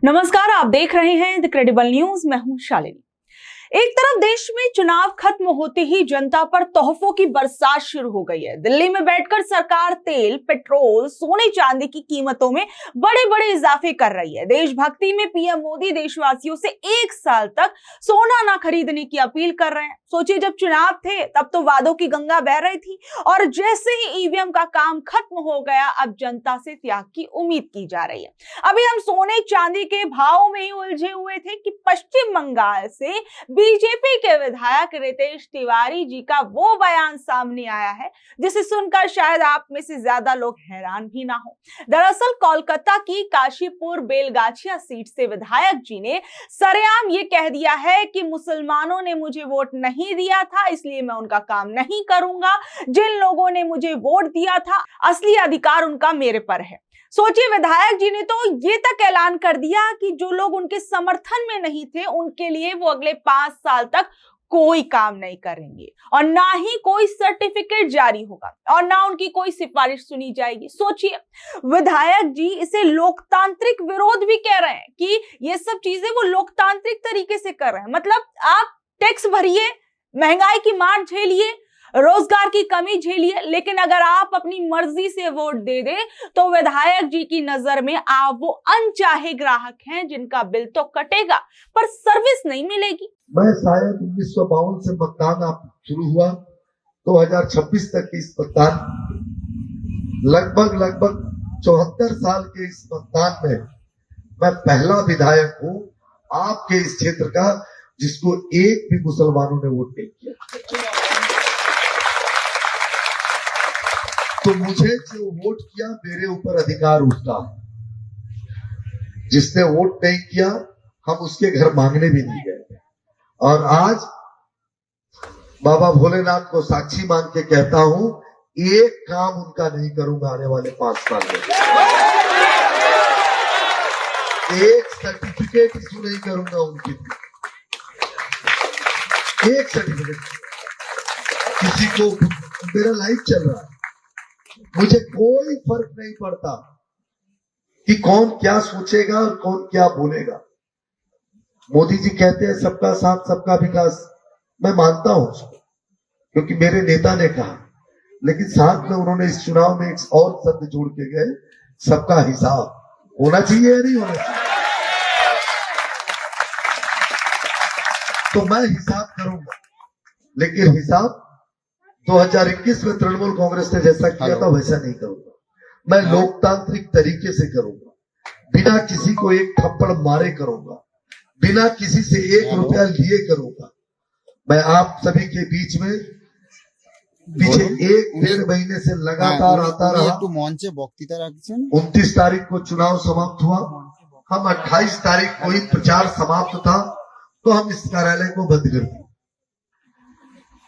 नमस्कार, आप देख रहे हैं द क्रेडिबल न्यूज। मैं हूं शालिनी। एक तरफ देश में चुनाव खत्म होते ही जनता पर तोहफों की बरसात शुरू हो गई है। दिल्ली में बैठकर सरकार तेल, पेट्रोल, सोने चांदी की कीमतों में बड़े बड़े इजाफे कर रही है। देशभक्ति में पीएम मोदी देशवासियों से 1 साल तक सोना ना खरीदने की अपील कर रहे हैं। सोचिए, जब चुनाव थे तब तो वादों की गंगा बह रही थी और जैसे ही ईवीएम का काम खत्म हो गया, अब जनता से त्याग की उम्मीद की जा रही है। अभी हम सोने चांदी के भाव में ही उलझे हुए थे कि पश्चिम बंगाल से बीजेपी के विधायक रितेश तिवारी जी का वो बयान सामने आया है जिसे सुनकर शायद आप में से ज्यादा लोग हैरान भी ना हो। दरअसल कोलकाता की काशीपुर बेलगाछिया सीट से विधायक जी ने सरेआम ये कह दिया है कि मुसलमानों ने मुझे वोट नहीं दिया था, इसलिए मैं उनका काम नहीं करूंगा। जिन लोगों ने मुझे वोट दिया था, असली अधिकार उनका मेरे पर है। सोचिए, विधायक जी ने तो ये तक ऐलान कर दिया कि जो लोग उनके समर्थन में नहीं थे उनके लिए वो अगले 5 साल तक कोई काम नहीं करेंगे और ना ही कोई सर्टिफिकेट जारी होगा और ना उनकी कोई सिफारिश सुनी जाएगी। सोचिए, विधायक जी इसे लोकतांत्रिक विरोध भी कह रहे हैं कि ये सब चीजें वो लोकतांत्रिक तरीके से कर रहे हैं। मतलब आप टैक्स भरिए, महंगाई की मार झेलिए, रोजगार की कमी झेलिए, लेकिन अगर आप अपनी मर्जी से वोट दे दे तो विधायक जी की नजर में आप वो अनचाहे ग्राहक हैं जिनका बिल तो कटेगा पर सर्विस नहीं मिलेगी। मैं शायद 1952 से मतदान आप शुरू हुआ 2026 तक इस मतदान लगभग 74 साल के इस मतदान में मैं पहला विधायक हूं आपके इस क्षेत्र का जिसको एक भी मुसलमानों ने वोट नहीं किया। तो मुझे जो वोट किया मेरे ऊपर अधिकार उसका है। जिसने वोट नहीं किया हम उसके घर मांगने भी नहीं गए। और आज बाबा भोलेनाथ को साक्षी मान के कहता हूं, एक काम उनका नहीं करूंगा आने वाले 5 साल में। एक सर्टिफिकेट इशू नहीं करूंगा उनकी, एक सर्टिफिकेट। किसी को मेरा लाइफ चल रहा है, मुझे कोई फर्क नहीं पड़ता कि कौन क्या सोचेगा और कौन क्या बोलेगा। मोदी जी कहते हैं सबका साथ सबका विकास, मैं मानता हूं उसको क्योंकि मेरे नेता ने कहा, लेकिन साथ में उन्होंने इस चुनाव में एक और शब्द जोड़ के गए, सबका हिसाब होना चाहिए या नहीं होना चाहिए। तो मैं हिसाब करूंगा, लेकिन हिसाब 2021 में तृणमूल कांग्रेस ने जैसा किया था वैसा नहीं करूंगा। मैं लोकतांत्रिक तरीके से करूंगा, बिना किसी को एक थप्पड़ मारे करूंगा, बिना किसी से 1 रुपया लिए करूंगा। मैं आप सभी के बीच में पीछे 1-1.5 महीने से लगातार आता रहा। 29 तारीख को चुनाव समाप्त हुआ, हम 28 तारीख को ही प्रचार समाप्त था, तो हम इस कार्यालय को बंद कर दिए।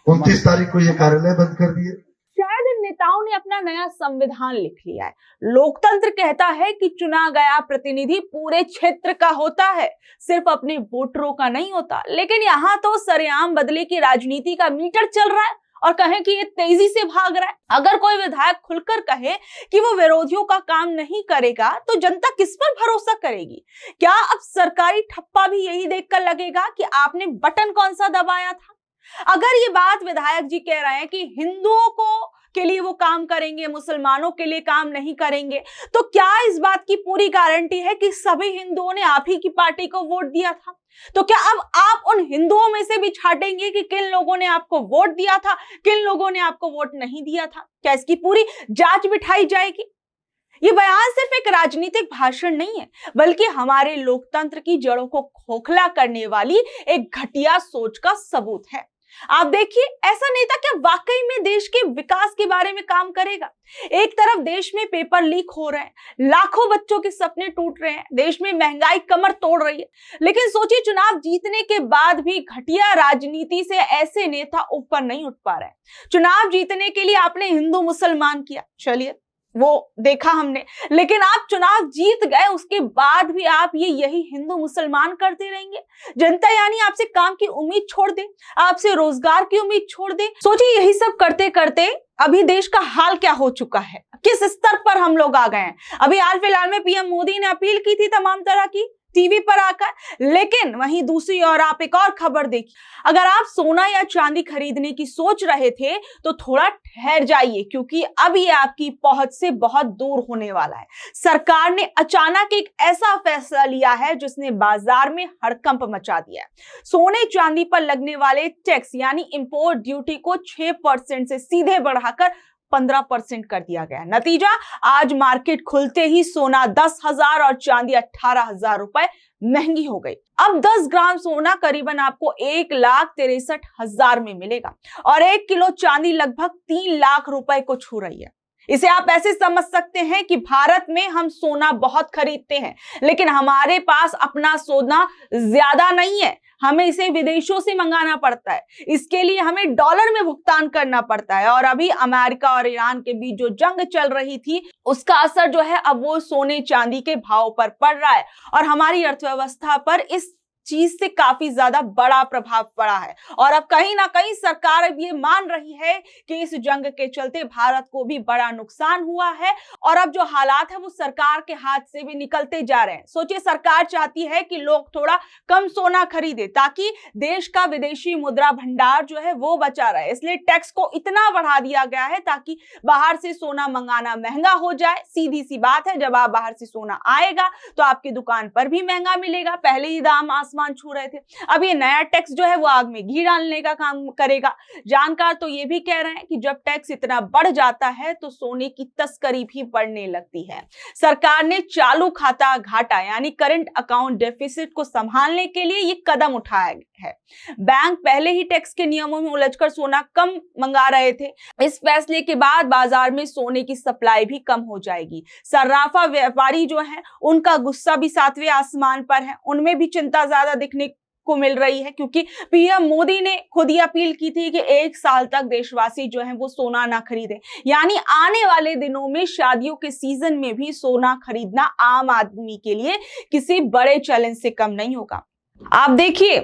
29 तारीख को ये कार्यालय बंद कर दिए। शायद इन नेताओं ने अपना नया संविधान लिख लिया है। लोकतंत्र कहता है कि चुना गया प्रतिनिधि पूरे क्षेत्र का होता है, सिर्फ अपने वोटरों का नहीं होता। लेकिन यहाँ तो सरेआम बदले की राजनीति का मीटर चल रहा है और कहें कि ये तेजी से भाग रहा है। अगर कोई विधायक खुलकर कहे कि वो विरोधियों का काम नहीं करेगा तो जनता किस पर भरोसा करेगी? क्या अब सरकारी ठप्पा भी यही देखकर लगेगा कि आपने बटन कौन सा दबाया था? अगर ये बात विधायक जी कह रहे हैं कि हिंदुओं को के लिए वो काम करेंगे, मुसलमानों के लिए काम नहीं करेंगे, तो क्या इस बात की पूरी गारंटी है कि सभी हिंदुओं ने आप ही की पार्टी को वोट दिया था? तो क्या अब आप उन हिंदुओं में से भी छांटेंगे कि किन लोगों ने आपको वोट दिया था, किन लोगों ने आपको वोट नहीं दिया था? क्या इसकी पूरी जांच बिठाई जाएगी? ये बयान सिर्फ एक राजनीतिक भाषण नहीं है, बल्कि हमारे लोकतंत्र की जड़ों को खोखला करने वाली एक घटिया सोच का सबूत है। आप देखिए, ऐसा नेता क्या वाकई में देश के विकास के बारे में काम करेगा? एक तरफ देश में पेपर लीक हो रहे हैं, लाखों बच्चों के सपने टूट रहे हैं, देश में महंगाई कमर तोड़ रही है, लेकिन सोचिए, चुनाव जीतने के बाद भी घटिया राजनीति से ऐसे नेता ऊपर नहीं उठ पा रहे हैं। चुनाव जीतने के लिए आपने हिंदू मुसलमान किया, चलिए वो देखा हमने, लेकिन आप चुनाव जीत गए, उसके बाद भी आप यही हिंदू मुसलमान करते रहेंगे। जनता यानी आपसे काम की उम्मीद छोड़ दे, आपसे रोजगार की उम्मीद छोड़ दे। सोचिए, यही सब करते करते अभी देश का हाल क्या हो चुका है, किस स्तर पर हम लोग आ गए हैं। अभी हाल फिलहाल में पीएम मोदी ने अपील की थी तमाम तरह की टीवी पर आकर। लेकिन वहीं दूसरी ओर आप एक और खबर देखिए, अगर आप सोना या चांदी खरीदने की सोच रहे थे तो थोड़ा ठहर जाइए, क्योंकि अब ये आपकी पहुंच से बहुत दूर होने वाला है। सरकार ने अचानक एक ऐसा फैसला लिया है जिसने बाजार में हड़कंप मचा दिया है। सोने चांदी पर लगने वाले टैक्स यानी इंपोर्ट ड्यूटी को 6% से सीधे बढ़ाकर 15% कर दिया गया। नतीजा, आज मार्केट खुलते ही सोना 10,000 और चांदी 18,000 रुपए महंगी हो गई। अब 10 ग्राम सोना करीबन आपको 1,63,000 में मिलेगा और 1 किलो चांदी लगभग 3 लाख रुपए को छू रही है। इसे आप ऐसे समझ सकते हैं कि भारत में हम सोना बहुत खरीदते हैं, लेकिन हमारे पास अपना सोना ज्यादा नहीं है। हमें इसे विदेशों से मंगाना पड़ता है। इसके लिए हमें डॉलर में भुगतान करना पड़ता है। और अभी अमेरिका और ईरान के बीच जो जंग चल रही थी, उसका असर जो है अब वो सोने चांदी के भाव पर पड़ रहा है और हमारी अर्थव्यवस्था पर इस चीज से काफी ज्यादा बड़ा प्रभाव पड़ा है। और अब कहीं ना कहीं सरकार अब ये मान रही है कि इस जंग के चलते भारत को भी बड़ा नुकसान हुआ है और अब जो हालात है वो सरकार के हाथ से भी निकलते जा रहे हैं। सोचिए, सरकार चाहती है कि लोग थोड़ा कम सोना खरीदे ताकि देश का विदेशी मुद्रा भंडार जो है वो बचा रहे, इसलिए टैक्स को इतना बढ़ा दिया गया है ताकि बाहर से सोना मंगाना महंगा हो जाए। सीधी सी बात है, जब आप बाहर से सोना आएगा तो आपकी दुकान पर भी महंगा मिलेगा। पहले ही दाम आसमान छू रहे थे, अब ये नया टैक्स जो है वो आग में घी डालने का काम करेगा। जानकार तो ये भी कह रहे हैं कि जब टैक्स इतना बढ़ जाता है तो सोने की तस्करी भी बढ़ने लगती है। सरकार ने चालू खाता घाटा यानी करंट अकाउंट डेफिसिट को संभालने के लिए ये कदम उठाया है। बैंक पहले ही टैक्स के नियमों में उलझकर सोना कम मंगा रहे थे। इस फैसले के बाद बाजार में सोने की सप्लाई भी कम हो जाएगी। सर्राफा व्यापारी जो हैं, उनका गुस्सा भी 7वें आसमान पर है। उनमें भी चिंता ज्यादा देखने को मिल रही है, क्योंकि पीएम मोदी ने खुद ही अपील की थी कि 1 साल तक देशवासी जो हैं वो सोना ना खरीदें। यानी आने वाले दिनों में शादियों के सीजन में भी सोना खरीदना आम आदमी के लिए किसी बड़े चैलेंज से कम नहीं होगा। आप देखिए,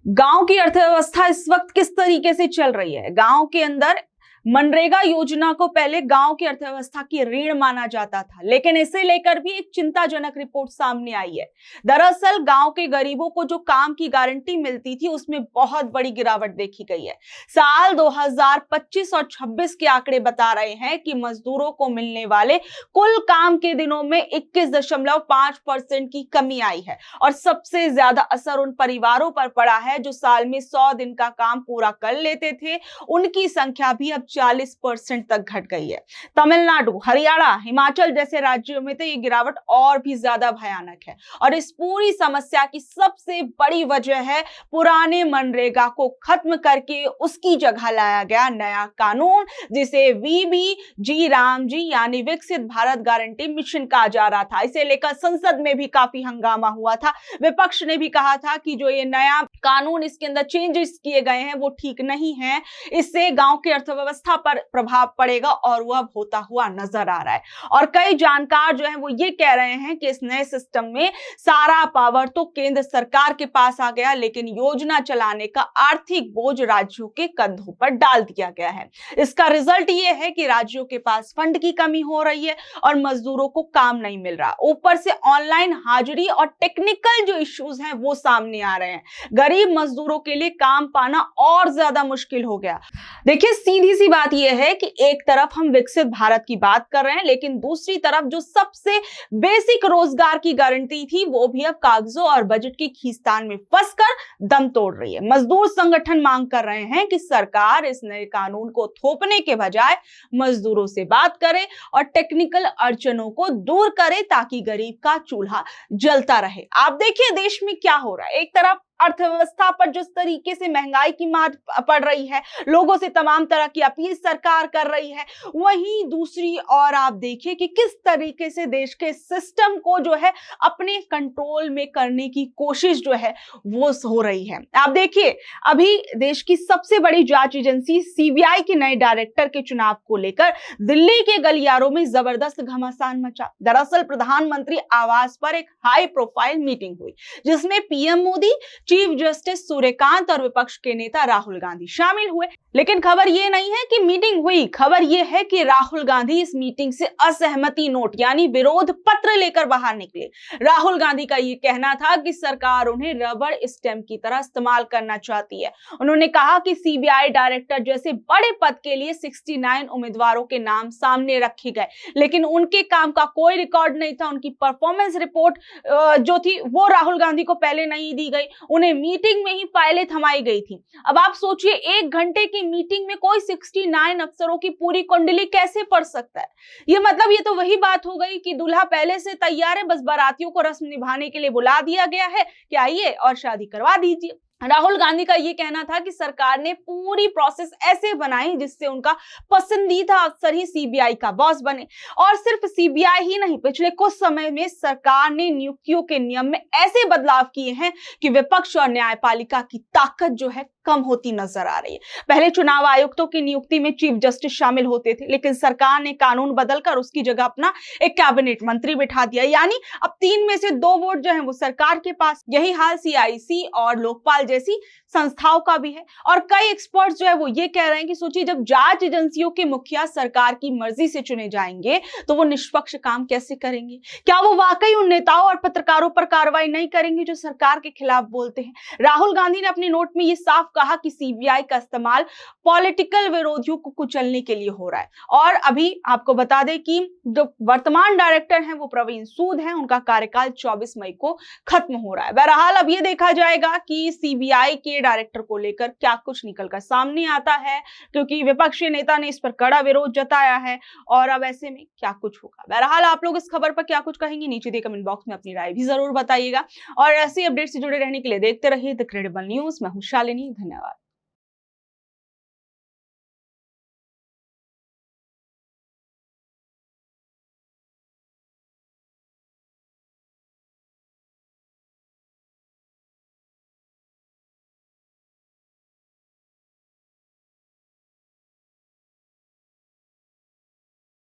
गांव की अर्थव्यवस्था इस वक्त किस तरीके से चल रही है। गांव के अंदर मनरेगा योजना को पहले गांव की अर्थव्यवस्था की रीढ़ माना जाता था, लेकिन इसे लेकर भी एक चिंताजनक रिपोर्ट सामने आई है। दरअसल गांव के गरीबों को जो काम की गारंटी मिलती थी उसमें बहुत बड़ी गिरावट देखी गई है। साल 2025 और 26 के आंकड़े बता रहे हैं कि मजदूरों को मिलने वाले कुल काम के दिनों में 21.5% की कमी आई है और सबसे ज्यादा असर उन परिवारों पर पड़ा है जो साल में 100 दिन का काम पूरा कर लेते थे। उनकी संख्या भी अब 40% तक घट गई है। तमिलनाडु, हरियाणा, हिमाचल जैसे राज्यों में तो ये गिरावट और भी ज्यादा भयानक है और इस पूरी समस्या की सबसे बड़ी वजह है पुराने मनरेगा को खत्म करके उसकी जगह लाया गया नया कानून, जिसे वीबीजी रामजी यानी विकसित भारत गारंटी मिशन कहा जा रहा था। इसे लेकर संसद में भी काफी हंगामा हुआ था। विपक्ष ने भी कहा था कि जो ये नया कानून, इसके अंदर चेंजेस किए गए हैं वो ठीक नहीं है, इससे गांव की अर्थव्यवस्था पर प्रभाव पड़ेगा और वो अब होता हुआ नजर आ रहा है। और कई जानकार जो हैं वो ये कह रहे हैं कि इस नए सिस्टम में सारा पावर तो केंद्र सरकार के पास आ गया, लेकिन योजना चलाने का आर्थिक बोझ राज्यों के कंधों पर डाल दिया गया है। इसका रिजल्ट ये है कि राज्यों के पास फंड की कमी हो रही है और मजदूरों को काम नहीं मिल रहा। ऊपर से ऑनलाइन हाजिरी और टेक्निकल जो इश्यूज हैं वो सामने आ रहे हैं। गरीब मजदूरों के लिए काम पाना और ज्यादा मुश्किल हो गया। देखिए, सीधी सी बात यह है कि एक तरफ हम विकसित भारत की बात कर रहे हैं, लेकिन दूसरी तरफ जो सबसे बेसिक रोजगार की गारंटी थी वो भी अब कागजों और बजट की खींचतान में फंसकर दम तोड़ रही है। मजदूर संगठन मांग कर रहे हैं कि सरकार इस नए कानून को थोपने के बजाय मजदूरों से बात करे और टेक्निकल अड़चनों को दूर करे ताकि गरीब का चूल्हा जलता रहे। आप देखिए देश में क्या हो रहा है। एक तरफ अर्थव्यवस्था पर जिस तरीके से महंगाई की मार पड़ रही है, लोगों से तमाम तरह की अपील सरकार कर रही है, वहीं दूसरी ओर आप देखिए कि किस तरीके से देश के सिस्टम को जो है अपने कंट्रोल में करने की कोशिश जो है वो हो रही है। आप देखिए, अभी देश की सबसे बड़ी जांच एजेंसी सीबीआई के नए डायरेक्टर के चुनाव को लेकर दिल्ली के गलियारों में जबरदस्त घमासान मचा। दरअसल प्रधानमंत्री आवास पर एक हाई प्रोफाइल मीटिंग हुई जिसमें PM Modi, chief justice Suryakant और विपक्ष के नेता राहुल गांधी शामिल हुए। लेकिन खबर ये नहीं है कि मीटिंग हुई, खबर ये है कि राहुल गांधी इस मीटिंग से असहमति नोट यानी विरोध पत्र लेकर बाहर निकले। राहुल गांधी का ये कहना था कि सरकार उन्हें रबड़ स्टैंप की तरह इस्तेमाल करना चाहती है। उन्होंने कहा कि सीबीआई डायरेक्टर जैसे बड़े पद के लिए 69 उम्मीदवारों के नाम सामने रखे गए, लेकिन उनके काम का कोई रिकॉर्ड नहीं था। उनकी परफॉर्मेंस रिपोर्ट जो थी वो राहुल गांधी को पहले नहीं दी गई, उन्हें मीटिंग में ही फाइलें थमाई गई थी। अब आप सोचिए, 1 घंटे की मीटिंग में कोई 69 अफसरों की पूरी कुंडली कैसे पढ़ सकता है? ये मतलब ये तो वही बात हो गई कि दूल्हा पहले से तैयार है, बस बारातियों को रस्म निभाने के लिए बुला दिया गया है कि आइए और शादी करवा दीजिए। राहुल गांधी का ये कहना था कि सरकार ने पूरी प्रोसेस ऐसे बनाई जिससे उनका पसंदीदा अफसर ही सीबीआई का बॉस बने। और सिर्फ सीबीआई ही नहीं, पिछले कुछ समय में सरकार ने नियुक्तियों के नियम में ऐसे बदलाव किए हैं कि विपक्ष और न्यायपालिका की ताकत जो है कम होती नजर आ रही है। पहले चुनाव आयुक्तों की नियुक्ति में चीफ जस्टिस शामिल होते थे, लेकिन सरकार ने कानून बदलकर उसकी जगह अपना एक कैबिनेट मंत्री बिठा दिया, यानी अब 3 में से 2 वोट जो है वो सरकार के पास। यही हाल सीआईसी और लोकपाल जैसी संस्थाओं का भी है। और कई एक्सपर्ट्स जो है वो ये कह रहे हैं कि सोचिए, जब जांच एजेंसियों के मुखिया सरकार की मर्जी से चुने जाएंगे तो वो निष्पक्ष काम कैसे करेंगे? क्या वो वाकई उन नेताओं और पत्रकारों पर कार्रवाई नहीं करेंगे जो सरकार के खिलाफ बोलते हैं? राहुल गांधी ने अपने नोट में ये साफ कहा कि सीबीआई का इस्तेमाल पॉलिटिकल विरोधियों को कुचलने के लिए हो रहा है। और अभी आपको बता दें कि जो वर्तमान डायरेक्टर हैं वो प्रवीण सूद हैं, उनका कार्यकाल 24 मई को खत्म हो रहा है। बहरहाल अब ये देखा जाएगा कि सीबीआई के डायरेक्टर को लेकर क्या कुछ निकलकर सामने आता है, क्योंकि विपक्षी नेता ने इस पर कड़ा विरोध जताया है और अब ऐसे में क्या कुछ होगा। बहरहाल आप लोग इस खबर पर क्या कुछ कहेंगे, नीचे दिए कमेंट बॉक्स में अपनी राय भी जरूर बताइएगा। और ऐसी अपडेट से जुड़े रहने के लिए देखते रहिए द क्रेडिबल न्यूज। मैं हूं शालिनी, धन्यवाद।